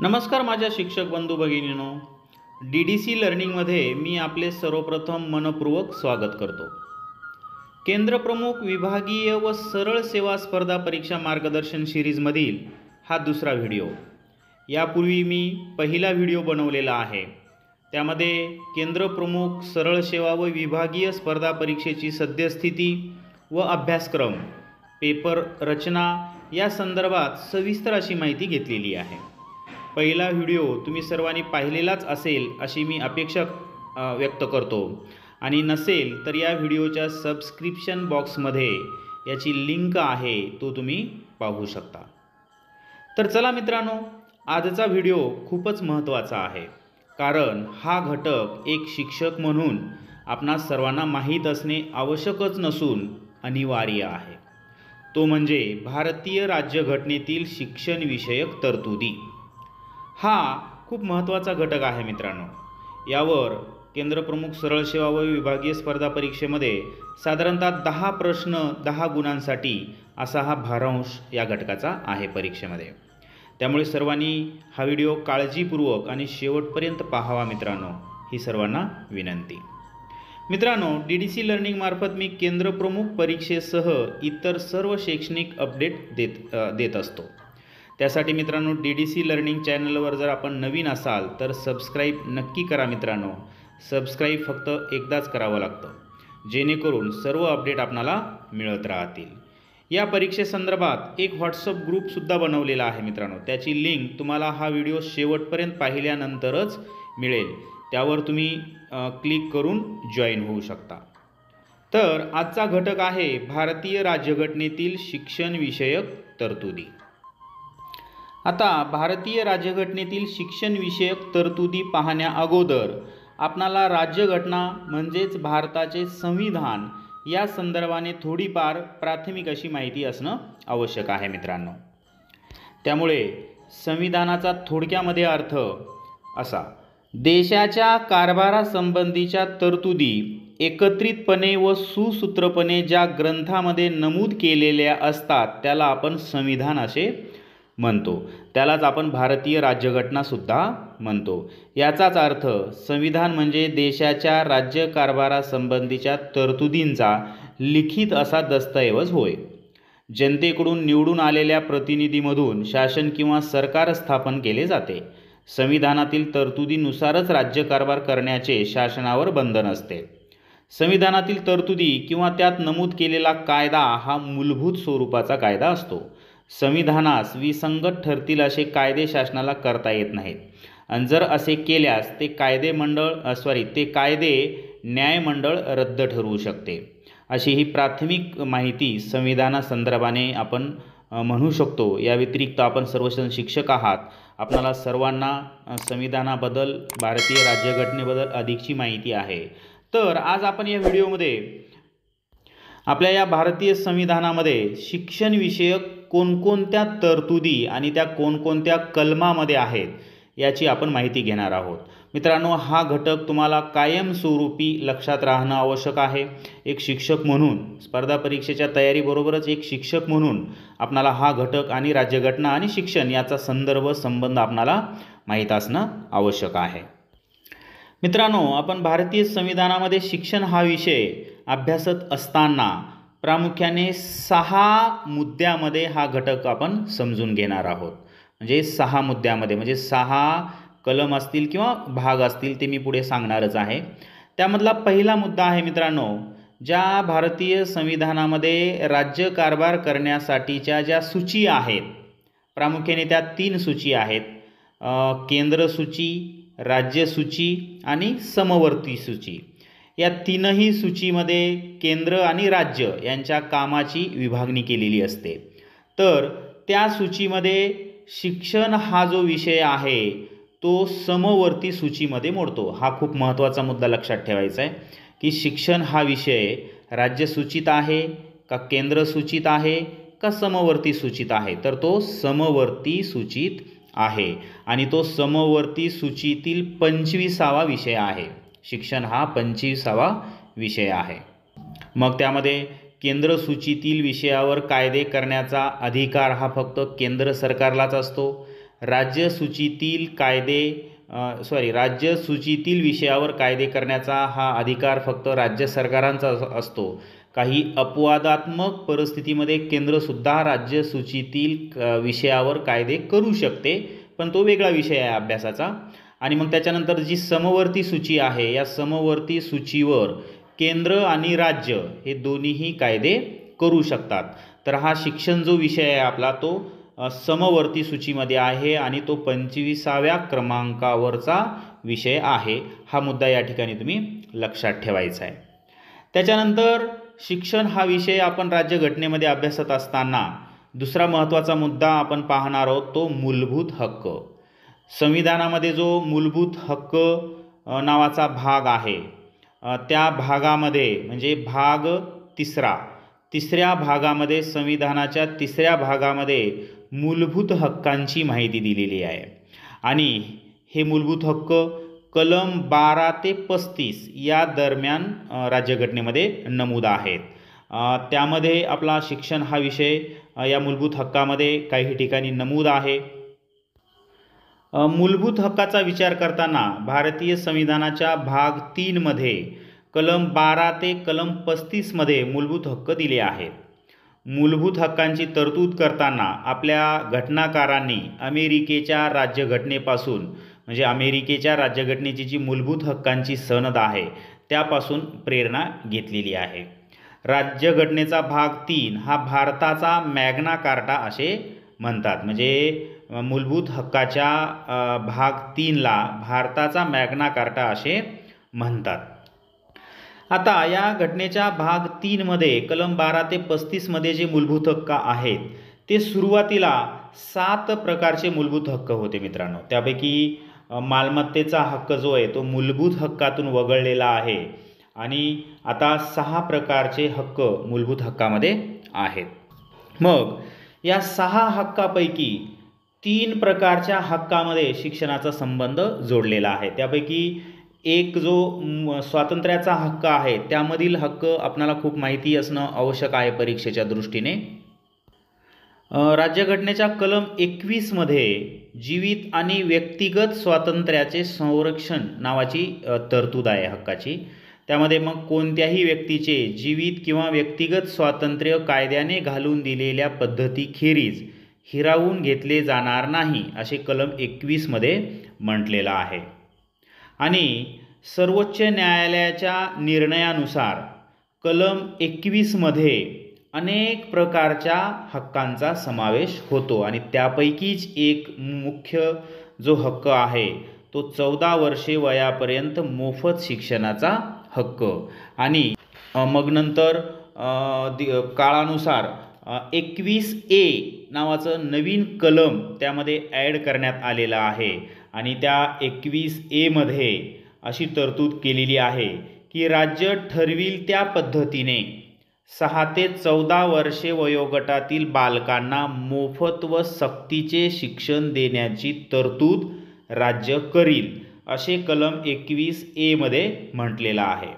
नमस्कार माझ्या शिक्षक बंधू भगिनींनो, DDC लर्निंगमध्ये मी आपले सर्वप्रथम मनपूर्वक स्वागत करतो। केंद्रप्रमुख विभागीय व सरळ सेवा स्पर्धा परीक्षा मार्गदर्शन सिरीजमधील हा दुसरा व्हिडिओ। यापूर्वी मी पहिला व्हिडिओ बनवलेला आहे, त्यामध्ये केंद्रप्रमुख सरळ सेवा व विभागीय स्पर्धा परीक्षेची सद्यस्थिती व अभ्यासक्रम, पेपर रचना या संदर्भात सविस्तर अशी माहिती घेतलेली आहे। पहिला व्हिडिओ तुम्ही सर्वांनी पाहिलेलाच असेल अशी मी अपेक्षा व्यक्त करतो, आणि नसेल तर या व्हिडिओच्या सबस्क्रिप्शन बॉक्समध्ये याची लिंक आहे, तो तुम्ही पाहू शकता। तर चला मित्रांनो, आजचा व्हिडिओ खूपच महत्त्वाचा आहे, कारण हा घटक एक शिक्षक म्हणून आपणास सर्वांना माहीत असणे आवश्यकच नसून अनिवार्य आहे। तो म्हणजे भारतीय राज्यघटनेतील शिक्षण विषयक तरतुदी। हा खूप महत्त्वाचा घटक आहे मित्रांनो। यावर केंद्रप्रमुख सरळ सेवा व विभागीय स्पर्धा परीक्षेमध्ये साधारणतः 10 प्रश्न 10 गुणांसाठी असा हा भारांश या घटकाचा आहे परीक्षेमध्ये। त्यामुळे सर्वांनी हा व्हिडिओ काळजीपूर्वक आणि शेवटपर्यंत पाहावा मित्रांनो, ही सर्वांना विनंती। मित्रांनो, DDC लर्निंग मार्फत मी केंद्रप्रमुख परीक्षेसह इतर सर्व शैक्षणिक अपडेट देत असतो। त्यासाठी मित्रांनो, DDC लर्निंग चॅनलवर जर आपण नवीन असाल तर सबस्क्राईब नक्की करा मित्रांनो। सबस्क्राईब फक्त एकदाच करावं लागतं, जेणेकरून सर्व अपडेट आपणाला मिळत राहतील। या परीक्षेसंदर्भात एक व्हॉट्सअप ग्रुपसुद्धा बनवलेला आहे मित्रांनो, त्याची लिंक तुम्हाला हा व्हिडिओ शेवटपर्यंत पाहिल्यानंतरच मिळेल। त्यावर तुम्ही क्लिक करून जॉईन होऊ शकता। तर आजचा घटक आहे भारतीय राज्यघटनेतील शिक्षण विषयक तरतुदी। आता भारतीय राज्यघटनेतील शिक्षण विषयक तरतुदी पाहण्या अगोदर आपणाला राज्यघटना म्हणजेच भारताचे संविधान या संदर्भाने थोडीफार प्राथमिक अशी माहिती असणं आवश्यक आहे मित्रांनो। त्यामुळे संविधानाचा थोडक्यामध्ये अर्थ असा: देशाच्या कारभारासंबंधीच्या तरतुदी एकत्रितपणे व सुसूत्रपणे ज्या ग्रंथामध्ये नमूद केलेल्या असतात त्याला आपण संविधान असे म्हणतो। त्यालाच आपण भारतीय राज्यघटनासुद्धा म्हणतो। याचाच अर्थ संविधान म्हणजे देशाच्या राज्यकारभारासंबंधीच्या तरतुदींचा लिखित असा दस्तऐवज होय। जनतेकडून निवडून आलेल्या प्रतिनिधीमधून शासन किंवा सरकार स्थापन केले जाते। संविधानातील तरतुदीनुसारच राज्यकारभार करण्याचे शासनावर बंधन असते। संविधानातील तरतुदी किंवा त्यात नमूद केलेला कायदा हा मूलभूत स्वरूपाचा कायदा असतो। संविधानास विसंगत ठरतील असे कायदे शासनाला करता येत नाहीत, आणि जर असे केल्यास ते कायदे न्यायमंडळ रद्द ठरवू शकते। अशी ही प्राथमिक माहिती संविधानासंदर्भाने आपण म्हणू शकतो। या व्यतिरिक्त आपण सर्वजण शिक्षक आहात, आपणाला सर्वांना संविधानाबद्दल, भारतीय राज्यघटनेबद्दल अधिकची माहिती आहे। तर आज आपण या व्हिडिओमध्ये आपल्या या भारतीय संविधानामध्ये शिक्षण विषयक कोणकोणत्या तरतुदी आणि त्या कोणकोणत्या कलमामध्ये आहेत याची आपण माहिती घेणार आहोत। मित्रांनो, हा घटक तुम्हाला कायमस्वरूपी लक्षात राहणं आवश्यक आहे। एक शिक्षक म्हणून, स्पर्धा परीक्षेच्या तयारीबरोबरच एक शिक्षक म्हणून आपणाला हा घटक आणि राज्यघटना आणि शिक्षण याचा संबंध आपणाला माहीत असणं आवश्यक आहे। मित्रांनो, आपण भारतीय संविधानामध्ये शिक्षण हा विषय अभ्यासत असताना प्रामुख्याने 6 मुद्द्यामध्ये हा घटक आपण समजून घेणार आहोत। म्हणजे 6 मुद्द्यामध्ये, म्हणजे 6 कलम असतील किंवा भाग असतील, ते मी पुढे सांगणारच आहे। त्यामधला पहिला मुद्दा आहे मित्रांनो, ज्या भारतीय संविधानामध्ये राज्यकारभार करण्यासाठीच्या ज्या सूची आहेत, प्रामुख्याने त्या 3 सूची आहेत: केंद्र सूची, राज्य सूची आणि समवर्ती सूची। या तीनही सूचीमध्ये केंद्र आणि राज्य यांच्या कामाची विभागणी केलेली असते। तर त्या सूचीमध्ये शिक्षण हा जो विषय आहे तो समवर्ती सूचीमध्ये मोडतो। हा खूप महत्त्वाचा मुद्दा लक्षात ठेवायचा आहे की शिक्षण हा विषय राज्य सूचित आहे का, केंद्र सूचित आहे का, समवर्ती सूचित आहे। तर तो समवर्ती सूचित आहे, आणि तो समवर्ती सूचीतील 25वा विषय आहे। शिक्षण हा 25वा विषय आहे। मग त्यामध्ये केंद्र सूचीतील विषयावर कायदे करण्याचा अधिकार हा फक्त केंद्र सरकारलाच असतो। राज्य सूचीतील विषयावर कायदे करण्याचा हा अधिकार फक्त राज्य सरकारांचा असतो. काही अपवादात्मक परिस्थितीमध्ये केंद्रसुद्धा राज्य सूचीतील विषयावर कायदे करू शकते, पण तो वेगळा विषय आहे अभ्यासाचा. आणि मग त्याच्यानंतर जी समवर्ती सूची आहे, या समवर्ती सूचीवर केंद्र आणि राज्य हे दोन्हीही कायदे करू शकतात. तर हा शिक्षण जो विषय आहे आपला तो समवर्ती सूचीमध्ये आहे आणि तो 25व्या क्रमांकावरचा विषय आहे. हा मुद्दा या ठिकाणी तुम्ही लक्षात ठेवायचा आहे. त्याच्यानंतर शिक्षण हा विषय आपण राज्यघटनेमध्ये अभ्यासत असताना दुसरा महत्त्वाचा मुद्दा आपण पाहणार आहोत, तो मूलभूत हक्क. संविधानामध्ये जो मूलभूत हक्क नावाचा भाग आहे, त्या भागामध्ये म्हणजे भाग तिसऱ्या भागामध्ये, संविधानाच्या 3ऱ्या भागामध्ये मूलभूत हक्कांची माहिती दिलेली आहे. आणि हे मूलभूत हक्क कलम 12 ते 35 या दरम्यान राज्यघटनेमध्ये नमूद आहेत. त्यामध्ये आपला शिक्षण हा विषय या मूलभूत हक्कामध्ये काही ठिकाणी नमूद आहे. मूलभूत हक्काचा विचार करताना भारतीय संविधानाच्या भाग 3 मध्ये कलम 12 ते कलम 35 मध्ये मूलभूत हक्क दिले आहेत. मूलभूत हक्कांची तरतूद करताना आपल्या घटनाकारांनी अमेरिकेच्या राज्यघटनेपासून, म्हणजे अमेरिकेच्या राज्यघटनेची जी मूलभूत हक्कांची सनद आहे त्यापासून प्रेरणा घेतलेली आहे. राज्यघटनेचा भाग 3 हा भारताचा मॅग्ना कार्टा असे म्हणतात. म्हणजे मूलभूत हक्काच्या भाग 3ला भारताचा मॅग्ना कार्टा असे म्हणतात. आता या घटनेच्या भाग 3 मध्ये कलम 12 ते 35 मध्ये जे मूलभूत हक्क आहेत ते सुरुवातीला 7 प्रकारचे मूलभूत हक्क होते मित्रांनो. त्यापैकी मालमत्तेचा हक्क जो आहे तो मूलभूत हक्कातून वगळलेला आहे आणि आता 6 प्रकारचे हक्क मूलभूत हक्कामध्ये आहेत. मग या 6 हक्कापैकी 3 प्रकारच्या हक्कामध्ये शिक्षणाचा संबंध जोडलेला आहे. त्यापैकी एक जो स्वातंत्र्याचा हक्क आहे त्यामधील हक्क आपल्याला खूप माहिती असणं आवश्यक आहे परीक्षेच्या दृष्टीने. राज्यघटनेच्या कलम 21 मध्ये जीवित आणि व्यक्तिगत स्वातंत्र्याचे संरक्षण नावाची तरतूद आहे हक्काची. त्यामध्ये मग कोणत्याही व्यक्तीचे जीवित किंवा व्यक्तिगत स्वातंत्र्य कायद्याने घालून दिलेल्या पद्धतीखेरीज हिरावून घेतले जाणार नाही असे कलम 21 मध्ये म्हटलेलं आहे. आणि सर्वोच्च न्यायालयाच्या निर्णयानुसार कलम 21 मध्ये अनेक प्रकारच्या हक्कांचा समावेश होतो आणि त्यापैकीच एक मुख्य जो हक्क आहे तो 14 वर्षे वयापर्यंत मोफत शिक्षणाचा हक्क. आणि मग नंतर काळानुसार 21A नावाचं नवीन कलम त्यामध्ये ॲड करण्यात आलेलं आहे आणि त्या 21A मध्ये अशी तरतूद केलेली आहे की राज्य ठरविल त्या पद्धतीने 6 ते 14 वर्षे वयोगटातील बालकांना मोफत व सक्तीचे शिक्षण देण्याची तरतूद राज्य करील असे कलम 21A मध्ये म्हटलेलं आहे.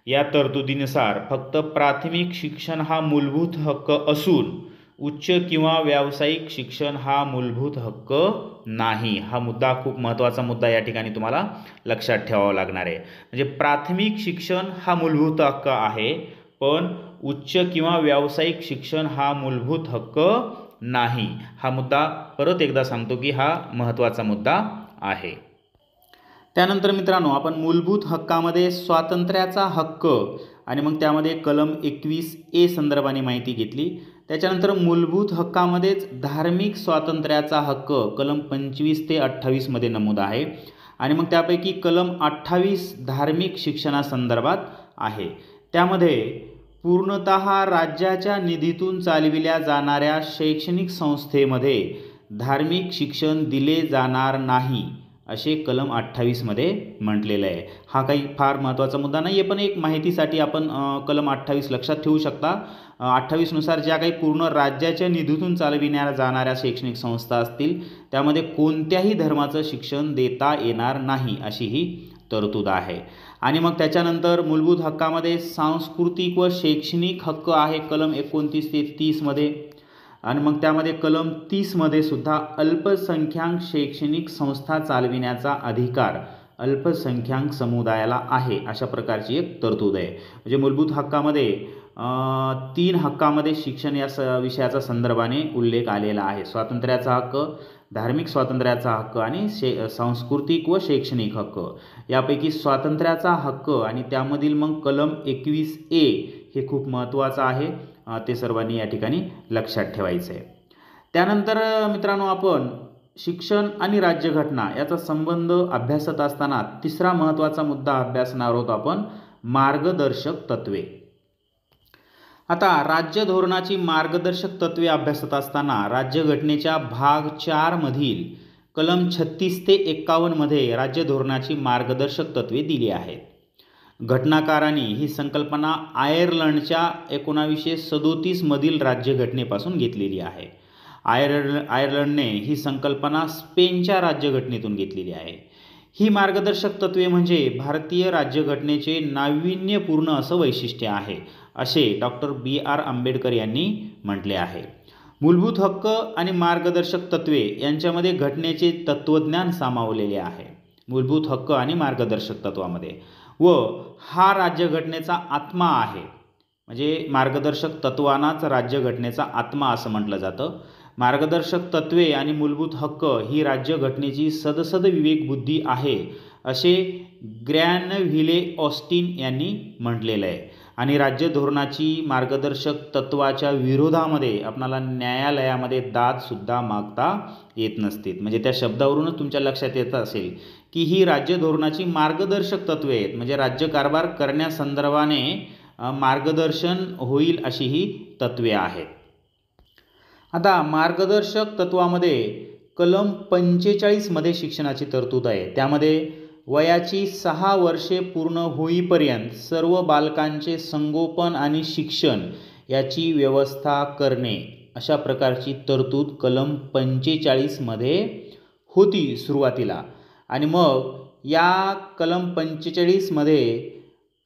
या तरतुदीनुसार फक्त प्राथमिक शिक्षण हा मूलभूत हक्क असून उच्च किंवा व्यावसायिक शिक्षण हा मूलभूत हक्क नाही. हा मुद्दा खूप महत्त्वाचा मुद्दा या ठिकाणी तुम्हाला लक्षात ठेवावा लागणार आहे. म्हणजे प्राथमिक शिक्षण हा मूलभूत हक्क आहे, पण उच्च किंवा व्यावसायिक शिक्षण हा मूलभूत हक्क नाही. हा मुद्दा परत एकदा सांगतो की हा महत्त्वाचा मुद्दा आहे. त्यानंतर मित्रांनो आपण मूलभूत हक्कामध्ये स्वातंत्र्याचा हक्क आणि मग त्यामध्ये कलम 21A संदर्भाने माहिती घेतली. त्याच्यानंतर मूलभूत हक्कामध्येच धार्मिक स्वातंत्र्याचा हक्क कलम 25 ते 28 मध्ये नमूद आहे आणि मग त्यापैकी कलम 28 धार्मिक शिक्षणासंदर्भात आहे. त्यामध्ये पूर्णतः राज्याच्या निधीतून चालविल्या जाणाऱ्या शैक्षणिक संस्थेमध्ये धार्मिक शिक्षण दिले जाणार नाही असे कलम 28 मध्ये म्हटलेलं आहे. हा काही फार महत्त्वाचा मुद्दा नाही आहे, पण एक माहितीसाठी आपण कलम 28 लक्षात ठेवू शकता. 28 नुसार ज्या काही पूर्ण राज्याच्या निधीतून चालविण्यात जाणाऱ्या शैक्षणिक संस्था असतील त्यामध्ये कोणत्याही धर्माचं शिक्षण देता येणार नाही अशी ही तरतूद आहे. आणि मग त्याच्यानंतर मूलभूत हक्कामध्ये सांस्कृतिक व शैक्षणिक हक्क आहे कलम 29 ते 30 मध्ये. आणि मग त्यामध्ये कलम 30 मध्ये सुद्धा अल्पसंख्याक शैक्षणिक संस्था चालविण्याचा अधिकार अल्पसंख्याक समुदायाला आहे, अशा प्रकारची एक तरतूद आहे. म्हणजे मूलभूत हक्कामध्ये 3 हक्कामध्ये शिक्षण या विषयाचा संदर्भाने उल्लेख आलेला आहे. स्वातंत्र्याचा हक्क, धार्मिक स्वातंत्र्याचा हक्क आणि सांस्कृतिक व शैक्षणिक हक्क. यापैकी स्वातंत्र्याचा हक्क आणि त्यामधील मग कलम 21A हे खूप महत्त्वाचं आहे, ते सर्वांनी या ठिकाणी लक्षात ठेवायचं आहे. त्यानंतर मित्रांनो, आपण शिक्षण आणि राज्यघटना याचा संबंध अभ्यासत असताना तिसरा महत्त्वाचा मुद्दा अभ्यासणार आहोत आपण, मार्गदर्शक तत्वे. आता राज्य धोरणाची मार्गदर्शक तत्वे अभ्यासत असताना राज्यघटनेच्या भाग 4 मधील कलम 36 ते 51 मध्ये राज्य धोरणाची मार्गदर्शक तत्वे दिली आहेत. घटनाकारांनी ही संकल्पना आयर्लंडच्या 1937 मधील राज्यघटनेपासून घेतलेली आहे. आयर्लंडने ही संकल्पना स्पेनच्या राज्यघटनेतून घेतलेली आहे. ही मार्गदर्शक तत्वे म्हणजे भारतीय राज्यघटनेचे नाविन्यपूर्ण असं वैशिष्ट्य आहे, असे डॉक्टर B.R. आंबेडकर यांनी म्हटले आहे. मूलभूत हक्क आणि मार्गदर्शक तत्वे यांच्यामध्ये घटनेचे तत्त्वज्ञान सामावलेले आहे. मूलभूत हक्क आणि मार्गदर्शक तत्वामध्ये, व हा राज्यघटनेचा आत्मा आहे. म्हणजे मार्गदर्शक तत्वांनाच राज्यघटनेचा आत्मा असं म्हटलं जातं. मार्गदर्शक तत्वे आणि मूलभूत हक्क ही राज्यघटनेची सदसद विवेकबुद्धी आहे, असे ग्रॅनव्हिले ऑस्टिन यांनी म्हटलेलं आहे. आणि राज्य धोरणाची मार्गदर्शक तत्वाच्या विरोधामध्ये आपणाला न्यायालयामध्ये दादसुद्धा मागता येत नसते. म्हणजे त्या शब्दावरूनच तुमच्या लक्षात येत असेल की ही राज्य धोरणाची मार्गदर्शक तत्वे आहेत, म्हणजे राज्यकारभार करण्यासंदर्भाने मार्गदर्शन होईल अशी ही तत्वे आहेत. आता मार्गदर्शक तत्वामध्ये कलम 45 मध्ये शिक्षणाची तरतूद आहे. त्यामध्ये वयाची 6 वर्षे पूर्ण होईपर्यंत सर्व बालकांचे संगोपन आणि शिक्षण याची व्यवस्था करणे, अशा प्रकारची तरतूद कलम 45 मध्ये होती सुरुवातीला. आणि मग या कलम 45 मध्ये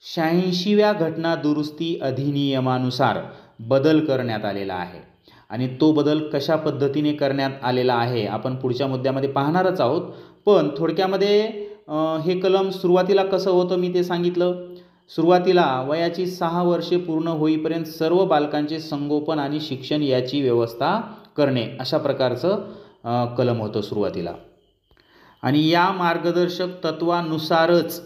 86व्या घटना दुरुस्ती अधिनियमानुसार बदल करण्यात आलेला आहे. आणि तो बदल कशा पद्धतीने करण्यात आलेला आहे आपण पुढच्या मुद्द्यामध्ये पाहणारच आहोत. पण थोडक्यामध्ये हे कलम सुरुवातीला कसं होतं मी ते सांगितलं. सुरुवातीला वयाची 6 वर्षे पूर्ण होईपर्यंत सर्व बालकांचे संगोपन आणि शिक्षण याची व्यवस्था करणे, अशा प्रकारचं कलम होतं सुरुवातीला. आणि या मार्गदर्शक तत्वानुसारच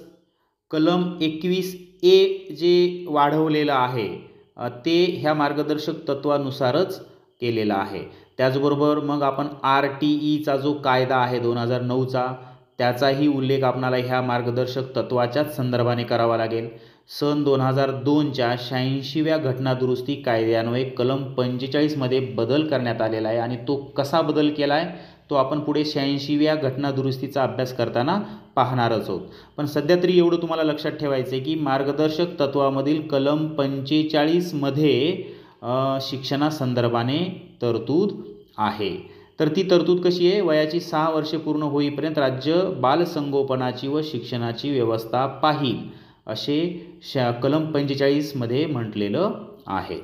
कलम 21A जे वाढवलेलं आहे ते ह्या मार्गदर्शक तत्वानुसारच केलेला आहे. त्याचबरोबर मग आपण RTEचा जो कायदा आहे 2009चा, त्याचाही उल्लेख आपणाला ह्या मार्गदर्शक तत्वाच्याच संदर्भाने करावा लागेल. सन 2002च्या 86व्या घटना दुरुस्ती कायद्यान्वये कलम 45 मध्ये बदल करण्यात आलेला आहे. आणि तो कसा बदल केला आहे तो आपण पुढे 86व्या घटना दुरुस्तीचा अभ्यास करताना पाहणारच आहोत. पण सध्या तरी एवढं तुम्हाला लक्षात ठेवायचं आहे की मार्गदर्शक तत्वामधील कलम 45 मध्ये शिक्षणासंदर्भाने तरतूद आहे. तर ती तरतूद कशी आहे, वयाची 6 वर्षे पूर्ण होईपर्यंत राज्य बालसंगोपनाची व शिक्षणाची व्यवस्था पाहिल, असे कलम 45 मध्ये म्हटलेलं आहे.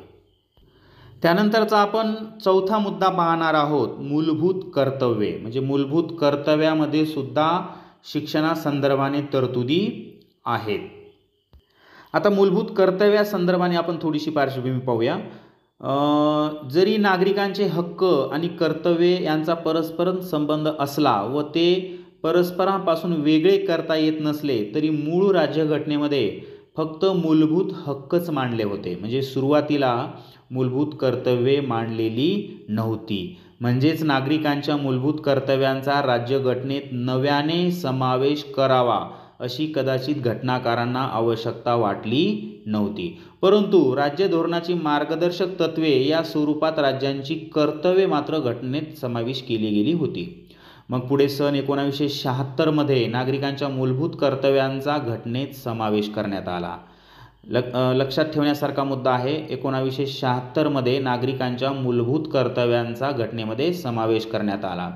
त्यानंतरचा आपण चौथा मुद्दा पाहणार आहोत, मूलभूत कर्तव्ये. म्हणजे मूलभूत कर्तव्यामध्ये सुद्धा शिक्षणासंदर्भाने तरतुदी आहेत. आता मूलभूत कर्तव्यासंदर्भाने आपण थोडीशी पार्श्वभूमी पाहूया. जरी नागरिकांचे हक्क आणि कर्तव्ये यांचा परस्पर संबंध असला व ते परस्परांपासून वेगळे करता येत नसले तरी मूळ राज्यघटनेमध्ये फक्त मूलभूत हक्कच मांडले होते. म्हणजे सुरुवातीला मूलभूत कर्तव्ये मांडलेली नव्हती. म्हणजेच नागरिकांच्या मूलभूत कर्तव्यांचा राज्यघटनेत नव्याने समावेश करावा अशी कदाचित घटनाकारांना आवश्यकता वाटली नव्हती. परंतु राज्य धोरणाची मार्गदर्शक तत्वे या स्वरूपात राज्यांची कर्तव्ये मात्र घटनेत समावेश केली गेली होती. मग पुढे सन 1976 मध्ये नागरिकांच्या मूलभूत कर्तव्यांचा घटनेत समावेश करण्यात आला. लक्षात ठेवण्यासारखा मुद्दा आहे, 1976 मध्ये नागरिकांच्या मूलभूत कर्तव्यांचा घटनेमध्ये समावेश करण्यात आला.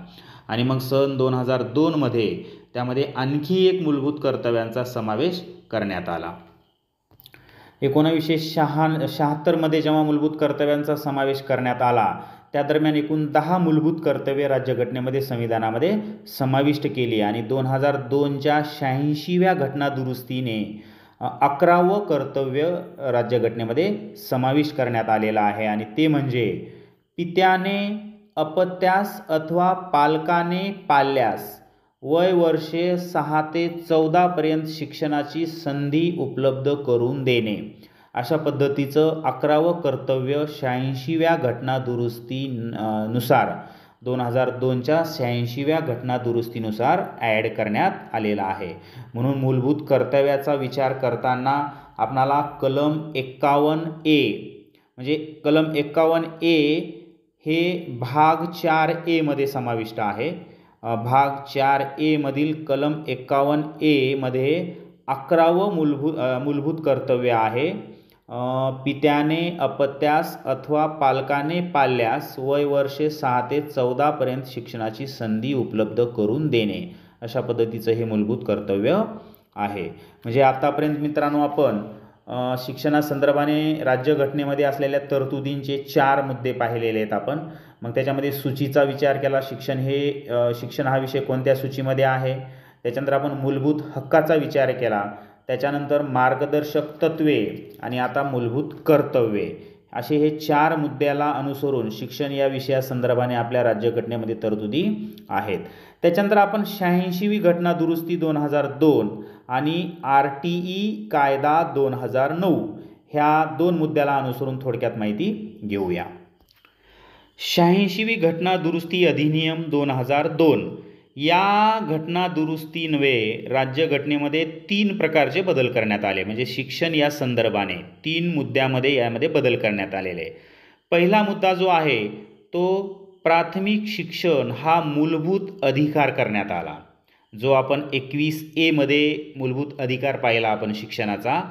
आणि मग सन 2002 मध्ये त्यामध्ये आणखी एक मूलभूत कर्तव्यांचा समावेश करण्यात आला. 1976 मध्ये जेव्हा मूलभूत कर्तव्यांचा समावेश करण्यात आला त्या दरम्यान एकूण 10 मूलभूत कर्तव्ये राज्यघटनेमध्ये संविधानामध्ये समाविष्ट केली आणि 2002च्या 86व्या घटनादुरुस्तीने 11वं कर्तव्य राज्यघटनेमध्ये समाविष्ट करण्यात आलेलं आहे आणि ते म्हणजे पित्याने अपत्यास अथवा पालकाने पाल्यास वय वर्षे 6 ते 14 पर्यंत शिक्षणाची संधी उपलब्ध करून देणे. अशा पद्धतीचं 11वं कर्तव्य 86व्या घटनादुरुस्तीनुसार 2002च्या 86व्या घटनादुरुस्तीनुसार ॲड करण्यात आलेला आहे. म्हणून मूलभूत कर्तव्याचा विचार करताना आपणाला कलम 51A म्हणजे कलम 51A हे भाग 4A मध्ये समाविष्ट आहे. भाग 4A मधील कलम 51A मध्ये 11वं मूलभूत कर्तव्य आहे. पित्याने अपत्यास अथवा पालकाने पाल्यास वय वर्षे 6 ते 14 पर्यंत शिक्षणाची संधी उपलब्ध करून देणे. अशा पद्धतीचं हे मूलभूत कर्तव्य आहे. म्हणजे आतापर्यंत मित्रांनो आपण शिक्षणासंदर्भाने राज्यघटनेमध्ये असलेल्या तरतुदींचे 4 मुद्दे पाहिलेले आहेत आपण. मग त्याच्यामध्ये सूचीचा विचार केला. शिक्षण हा विषय कोणत्या सूचीमध्ये आहे. त्याच्यानंतर आपण मूलभूत हक्काचा विचार केला. त्याच्यानंतर मार्गदर्शक तत्त्वे आणि आता मूलभूत कर्तव्ये असे हे 4 मुद्द्याला अनुसरून शिक्षण या विषयासंदर्भाने आपल्या राज्यघटनेमध्ये तरतुदी आहेत. त्याच्यानंतर आपण 86वी घटनादुरुस्ती 2002 आणि RTE कायदा 2009 ह्या 2 मुद्द्याला अनुसरून थोडक्यात माहिती घेऊया. 86वी घटनादुरुस्ती अधिनियम 2002 या घटनादुरुस्तीन्वये राज्यघटनेमध्ये 3 प्रकारचे बदल करण्यात आले. म्हणजे शिक्षण या संदर्भाने 3 मुद्द्यामध्ये यामध्ये बदल करण्यात आलेले. पहिला मुद्दा जो आहे तो प्राथमिक शिक्षण हा मूलभूत अधिकार करण्यात आला. जो आपण 21A मध्ये मूलभूत अधिकार पाहिला आपण शिक्षणाचा,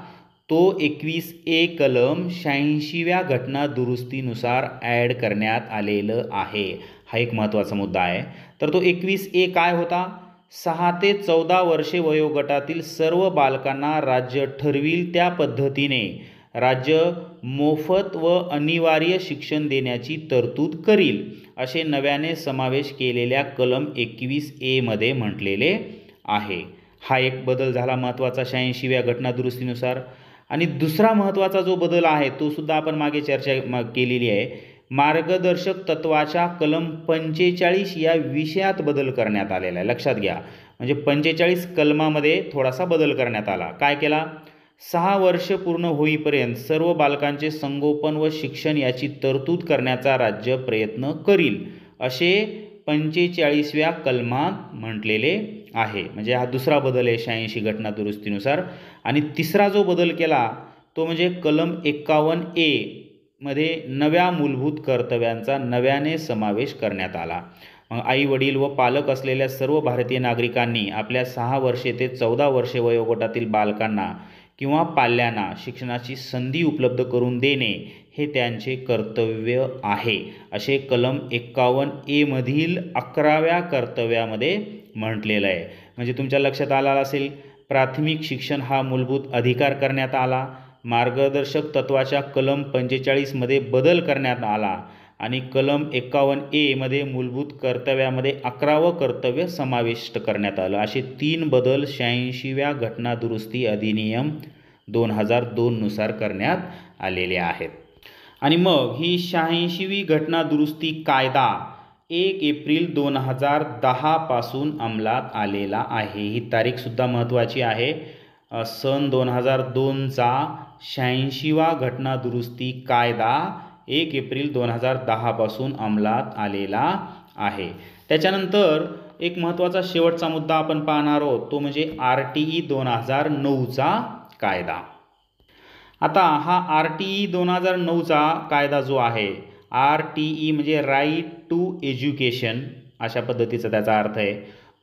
तो 21A कलम 86व्या घटनादुरुस्तीनुसार ॲड करण्यात आलेलं आहे. हा एक महत्त्वाचा मुद्दा आहे. तर तो 21A काय होता. 6 ते 14 वर्षे वयोगटातील सर्व बालकांना राज्य ठरविल त्या पद्धतीने राज्य मोफत व अनिवार्य शिक्षण देण्याची तरतूद करील असे नव्याने समावेश केलेल्या कलम 21A मध्ये म्हटलेले आहे. हा एक बदल झाला महत्त्वाचा 86व्या घटनादुरुस्तीनुसार. आणि दुसरा महत्त्वाचा जो बदल आहे तो सुद्धा आपण मागे चर्चा केलेली आहे. मार्गदर्शक तत्वाच्या कलम 45 या विषयात बदल करण्यात आलेला आहे. लक्षात घ्या. म्हणजे 45 कलमामध्ये थोडासा बदल करण्यात आला. काय केला. 6 वर्ष पूर्ण होईपर्यंत सर्व बालकांचे संगोपन व शिक्षण याची तरतूद करण्याचा राज्य प्रयत्न करील असे 45व्या कलमात म्हटलेले आहे. म्हणजे हा दुसरा बदल आहे 86 घटनादुरुस्तीनुसार. आणि तिसरा जो बदल केला तो म्हणजे कलम 51A मध्ये नव्या मूलभूत कर्तव्यांचा नव्याने समावेश करण्यात आला. मग आई वडील व पालक असलेल्या सर्व भारतीय नागरिकांनी आपल्या 6 वर्षे ते 14 वर्षे वयोगटातील बालकांना किंवा पाल्यांना शिक्षणाची संधी उपलब्ध करून देणे हे त्यांचे कर्तव्य आहे असे कलम 51A मधील 11व्या कर्तव्यामध्ये म्हटलेलं आहे. म्हणजे तुमच्या लक्षात आला असेल, प्राथमिक शिक्षण हा मूलभूत अधिकार करण्यात आला. मार्गदर्शक तत्वाच्या कलम 45 मध्ये बदल करण्यात आला आणि कलम 51A मध्ये मूलभूत कर्तव्यामध्ये 11वं कर्तव्य समाविष्ट करण्यात आलं. असे 3 बदल 86व्या घटनादुरुस्ती अधिनियम 2002 नुसार करण्यात आलेले आहेत. आणि मग ही 86वी घटनादुरुस्ती कायदा 1 एप्रिल 2010 पासून अंमलात आलेला आहे. ही तारीखसुद्धा महत्त्वाची आहे. सन 2002चा 86वा घटनादुरुस्ती कायदा 1 एप्रिल 2010 पासून अंमलात आलेला आहे. त्याच्यानंतर एक महत्त्वाचा शेवटचा मुद्दा आपण पाहणार आहोत तो म्हणजे RTE 2009चा कायदा. आता हा RTE 2009चा कायदा जो आहे, RTE म्हणजे राईट टू एज्युकेशन अशा पद्धतीचा त्याचा अर्थ आहे.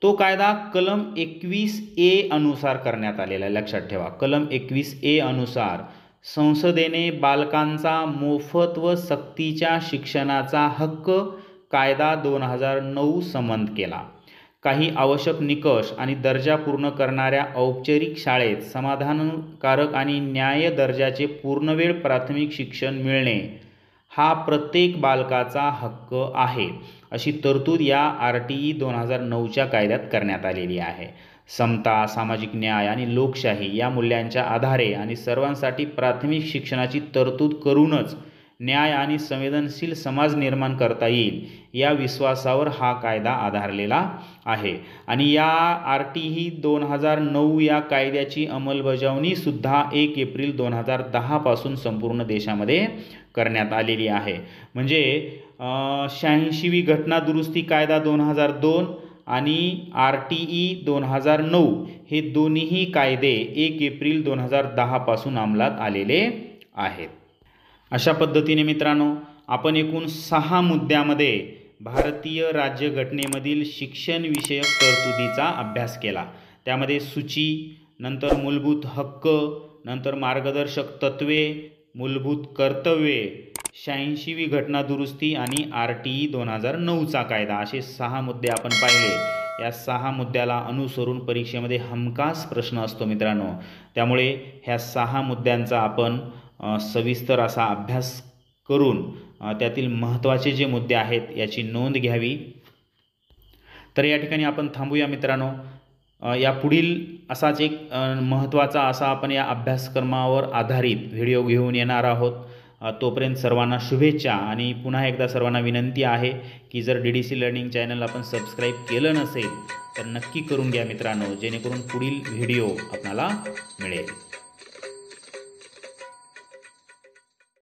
तो कायदा कलम 21A अनुसार करण्यात आलेला आहे. लक्षात ठेवा, कलम 21A अनुसार संसदेने बालकांचा मोफत व सक्तीच्या शिक्षणाचा हक्क कायदा 2009 संमत केला. काही आवश्यक निकष आणि दर्जा पूर्ण करणाऱ्या औपचारिक शाळेत समाधानकारक आणि न्याय्य दर्जाचे पूर्णवेळ प्राथमिक शिक्षण मिळणे हा प्रत्येक बालकाचा हक्क आहे अशी तरतूद या RTE 2009च्या कायद्यात करण्यात आलेली आहे. समता, सामाजिक न्याय आणि लोकशाही या मूल्यांच्या आधारे आणि सर्वांसाठी प्राथमिक शिक्षणाची तरतूद करूनच न्याय आणि संवेदनशील समाज निर्माण करता येईल या विश्वासावर हा कायदा आधारलेला आहे. आणि या RTE 2009 या कायद्याची अंमलबजावणीसुद्धा 1 एप्रिल 2010 पासून संपूर्ण देशामध्ये करण्यात आलेली आहे. म्हणजे 86वी घटना दुरुस्ती कायदा 2002 आणि RTE 2009 हे दोन्हीही कायदे 1 एप्रिल 2010 पासून अंमलात आलेले आहेत. अशा पद्धतीने मित्रांनो, आपण एकूण 6 मुद्द्यामध्ये भारतीय राज्यघटनेमधील शिक्षणविषयक तरतुदीचा अभ्यास केला. त्यामध्ये सूची, नंतर मूलभूत हक्क, नंतर मार्गदर्शक तत्त्वे, मूलभूत कर्तव्ये, 86वी घटना दुरुस्ती आणि RTE 2009चा कायदा असे 6 मुद्दे आपण पाहिले. या 6 मुद्द्याला अनुसरून परीक्षेमध्ये हमखास प्रश्न असतो मित्रांनो. त्यामुळे ह्या 6 मुद्द्यांचा आपण सविस्तर असा अभ्यास करून त्यातील महत्त्वाचे जे मुद्दे आहेत याची नोंद घ्यावी. तर या ठिकाणी आपण थांबूया मित्रांनो. या पुढील असाच एक महत्त्वाचा असा आपण या अभ्यासक्रमावर आधारित व्हिडिओ घेऊन येणार आहोत. तोपर्यंत सर्वांना शुभेच्छा आणि पुन्हा एकदा सर्वांना विनंती आहे की जर DDC लर्निंग चॅनल आपण सबस्क्राईब केलं नसेल तर नक्की करून घ्या मित्रांनो, जेणेकरून पुढील व्हिडिओ आपल्याला मिळेल.